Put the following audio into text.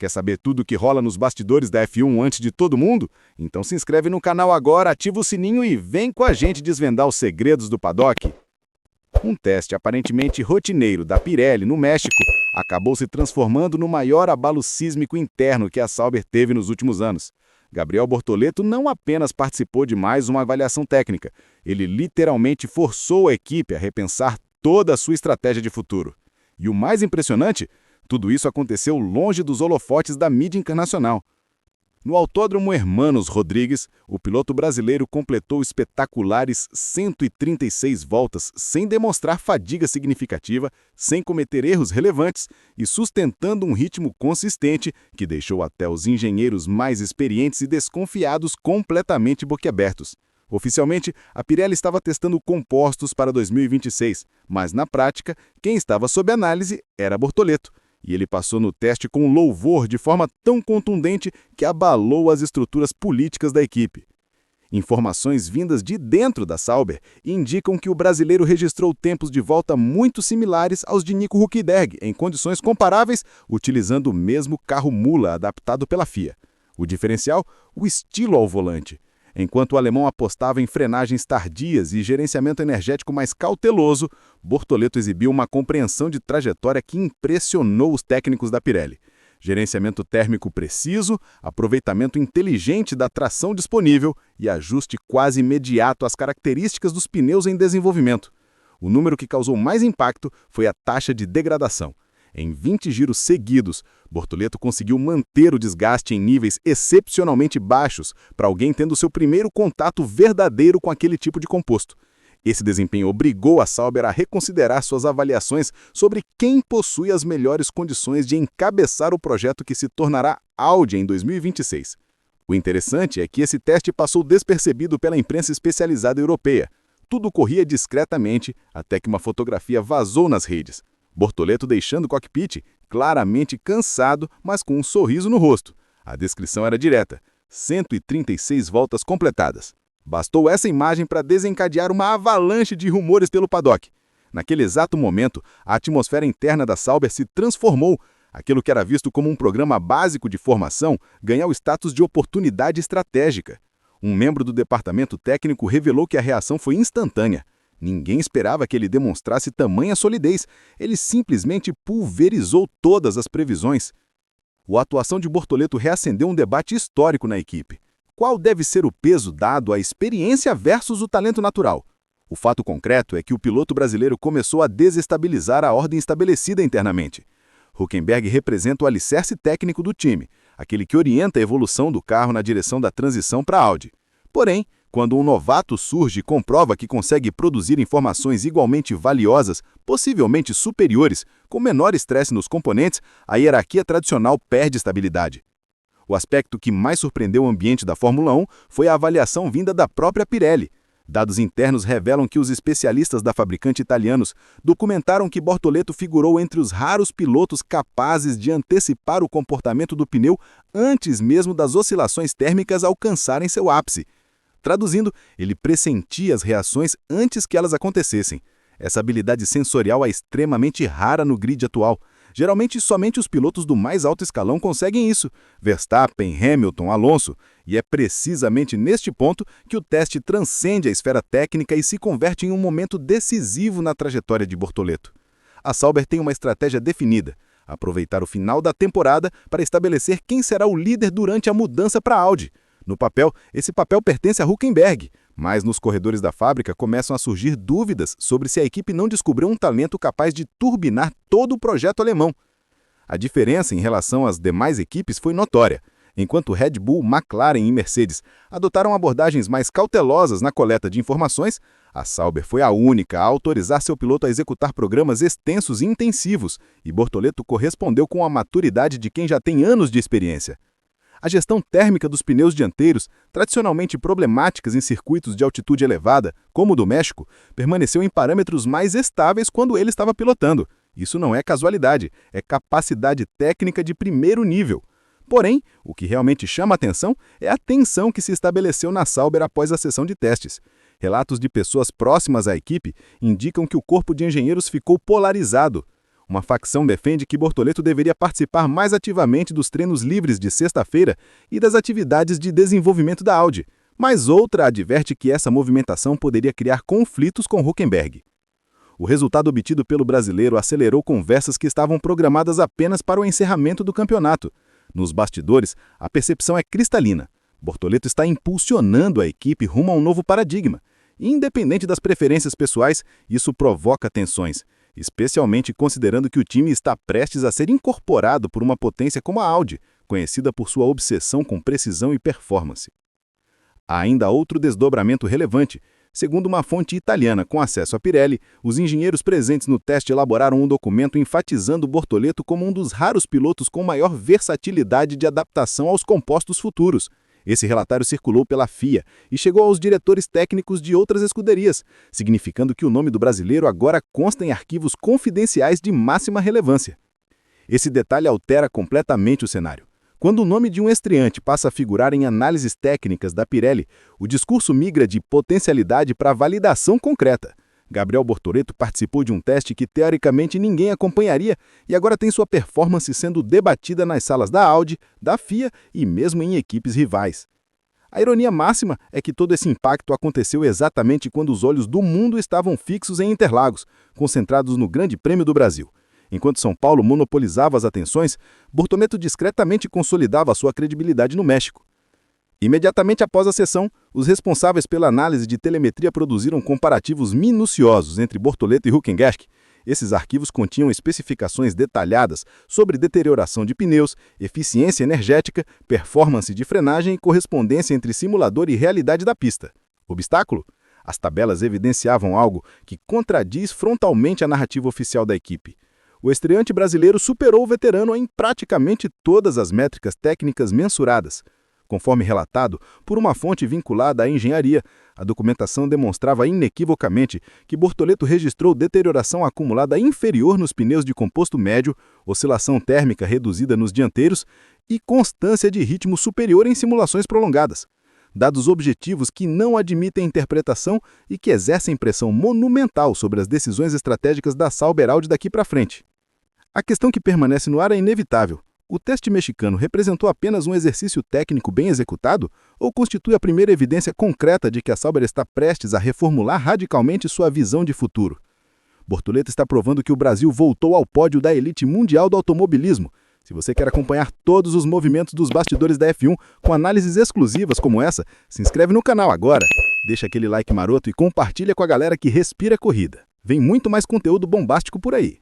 Quer saber tudo o que rola nos bastidores da F1 antes de todo mundo? Então se inscreve no canal agora, ativa o sininho e vem com a gente desvendar os segredos do paddock. Um teste aparentemente rotineiro da Pirelli no México acabou se transformando no maior abalo sísmico interno que a Sauber teve nos últimos anos. Gabriel Bortoleto não apenas participou de mais uma avaliação técnica, ele literalmente forçou a equipe a repensar toda a sua estratégia de futuro. E o mais impressionante, tudo isso aconteceu longe dos holofotes da mídia internacional. No Autódromo Hermanos Rodrigues, o piloto brasileiro completou espetaculares 136 voltas sem demonstrar fadiga significativa, sem cometer erros relevantes e sustentando um ritmo consistente que deixou até os engenheiros mais experientes e desconfiados completamente boquiabertos. Oficialmente, a Pirelli estava testando compostos para 2026, mas na prática, quem estava sob análise era Bortoleto. E ele passou no teste com louvor de forma tão contundente que abalou as estruturas políticas da equipe. Informações vindas de dentro da Sauber indicam que o brasileiro registrou tempos de volta muito similares aos de Nico Hülkenberg, em condições comparáveis, utilizando o mesmo carro-mula adaptado pela FIA. O diferencial? O estilo ao volante. Enquanto o alemão apostava em frenagens tardias e gerenciamento energético mais cauteloso, Bortoleto exibiu uma compreensão de trajetória que impressionou os técnicos da Pirelli. Gerenciamento térmico preciso, aproveitamento inteligente da tração disponível e ajuste quase imediato às características dos pneus em desenvolvimento. O número que causou mais impacto foi a taxa de degradação. Em 20 giros seguidos, Bortoleto conseguiu manter o desgaste em níveis excepcionalmente baixos para alguém tendo seu primeiro contato verdadeiro com aquele tipo de composto. Esse desempenho obrigou a Sauber a reconsiderar suas avaliações sobre quem possui as melhores condições de encabeçar o projeto que se tornará Audi em 2026. O interessante é que esse teste passou despercebido pela imprensa especializada europeia. Tudo corria discretamente até que uma fotografia vazou nas redes. Bortoleto deixando o cockpit, claramente cansado, mas com um sorriso no rosto. A descrição era direta: 136 voltas completadas. Bastou essa imagem para desencadear uma avalanche de rumores pelo paddock. Naquele exato momento, a atmosfera interna da Sauber se transformou. Aquilo que era visto como um programa básico de formação ganha o status de oportunidade estratégica. Um membro do departamento técnico revelou que a reação foi instantânea. Ninguém esperava que ele demonstrasse tamanha solidez. Ele simplesmente pulverizou todas as previsões. A atuação de Bortoleto reacendeu um debate histórico na equipe. Qual deve ser o peso dado à experiência versus o talento natural? O fato concreto é que o piloto brasileiro começou a desestabilizar a ordem estabelecida internamente. Hülkenberg representa o alicerce técnico do time, aquele que orienta a evolução do carro na direção da transição para a Audi. Porém, quando um novato surge e comprova que consegue produzir informações igualmente valiosas, possivelmente superiores, com menor estresse nos componentes, a hierarquia tradicional perde estabilidade. O aspecto que mais surpreendeu o ambiente da Fórmula 1 foi a avaliação vinda da própria Pirelli. Dados internos revelam que os especialistas da fabricante italianos documentaram que Bortoleto figurou entre os raros pilotos capazes de antecipar o comportamento do pneu antes mesmo das oscilações térmicas alcançarem seu ápice. Traduzindo, ele pressentia as reações antes que elas acontecessem. Essa habilidade sensorial é extremamente rara no grid atual. Geralmente, somente os pilotos do mais alto escalão conseguem isso. Verstappen, Hamilton, Alonso. E é precisamente neste ponto que o teste transcende a esfera técnica e se converte em um momento decisivo na trajetória de Bortoleto. A Sauber tem uma estratégia definida: aproveitar o final da temporada para estabelecer quem será o líder durante a mudança para a Audi. No papel, esse papel pertence a Hülkenberg, mas nos corredores da fábrica começam a surgir dúvidas sobre se a equipe não descobriu um talento capaz de turbinar todo o projeto alemão. A diferença em relação às demais equipes foi notória. Enquanto Red Bull, McLaren e Mercedes adotaram abordagens mais cautelosas na coleta de informações, a Sauber foi a única a autorizar seu piloto a executar programas extensos e intensivos, e Bortoleto correspondeu com a maturidade de quem já tem anos de experiência. A gestão térmica dos pneus dianteiros, tradicionalmente problemáticas em circuitos de altitude elevada, como o do México, permaneceu em parâmetros mais estáveis quando ele estava pilotando. Isso não é casualidade, é capacidade técnica de primeiro nível. Porém, o que realmente chama a atenção é a tensão que se estabeleceu na Sauber após a sessão de testes. Relatos de pessoas próximas à equipe indicam que o corpo de engenheiros ficou polarizado. Uma facção defende que Bortoleto deveria participar mais ativamente dos treinos livres de sexta-feira e das atividades de desenvolvimento da Audi, mas outra adverte que essa movimentação poderia criar conflitos com Hülkenberg. O resultado obtido pelo brasileiro acelerou conversas que estavam programadas apenas para o encerramento do campeonato. Nos bastidores, a percepção é cristalina. Bortoleto está impulsionando a equipe rumo a um novo paradigma. Independente das preferências pessoais, isso provoca tensões, especialmente considerando que o time está prestes a ser incorporado por uma potência como a Audi, conhecida por sua obsessão com precisão e performance. Há ainda outro desdobramento relevante. Segundo uma fonte italiana com acesso a Pirelli, os engenheiros presentes no teste elaboraram um documento enfatizando Bortoleto como um dos raros pilotos com maior versatilidade de adaptação aos compostos futuros. Esse relatório circulou pela FIA e chegou aos diretores técnicos de outras escuderias, significando que o nome do brasileiro agora consta em arquivos confidenciais de máxima relevância. Esse detalhe altera completamente o cenário. Quando o nome de um estreante passa a figurar em análises técnicas da Pirelli, o discurso migra de potencialidade para validação concreta. Gabriel Bortoleto participou de um teste que teoricamente ninguém acompanharia e agora tem sua performance sendo debatida nas salas da Audi, da FIA e mesmo em equipes rivais. A ironia máxima é que todo esse impacto aconteceu exatamente quando os olhos do mundo estavam fixos em Interlagos, concentrados no Grande Prêmio do Brasil. Enquanto São Paulo monopolizava as atenções, Bortoleto discretamente consolidava sua credibilidade no México. Imediatamente após a sessão, os responsáveis pela análise de telemetria produziram comparativos minuciosos entre Bortoleto e Hülkenberg. Esses arquivos continham especificações detalhadas sobre deterioração de pneus, eficiência energética, performance de frenagem e correspondência entre simulador e realidade da pista. Obstáculo? As tabelas evidenciavam algo que contradiz frontalmente a narrativa oficial da equipe. O estreante brasileiro superou o veterano em praticamente todas as métricas técnicas mensuradas. Conforme relatado por uma fonte vinculada à engenharia, a documentação demonstrava inequivocamente que Bortoleto registrou deterioração acumulada inferior nos pneus de composto médio, oscilação térmica reduzida nos dianteiros e constância de ritmo superior em simulações prolongadas. Dados objetivos que não admitem interpretação e que exercem pressão monumental sobre as decisões estratégicas da Sauber Audi daqui para frente. A questão que permanece no ar é inevitável. O teste mexicano representou apenas um exercício técnico bem executado ou constitui a primeira evidência concreta de que a Sauber está prestes a reformular radicalmente sua visão de futuro? Bortoleto está provando que o Brasil voltou ao pódio da elite mundial do automobilismo. Se você quer acompanhar todos os movimentos dos bastidores da F1 com análises exclusivas como essa, se inscreve no canal agora, deixa aquele like maroto e compartilha com a galera que respira corrida. Vem muito mais conteúdo bombástico por aí.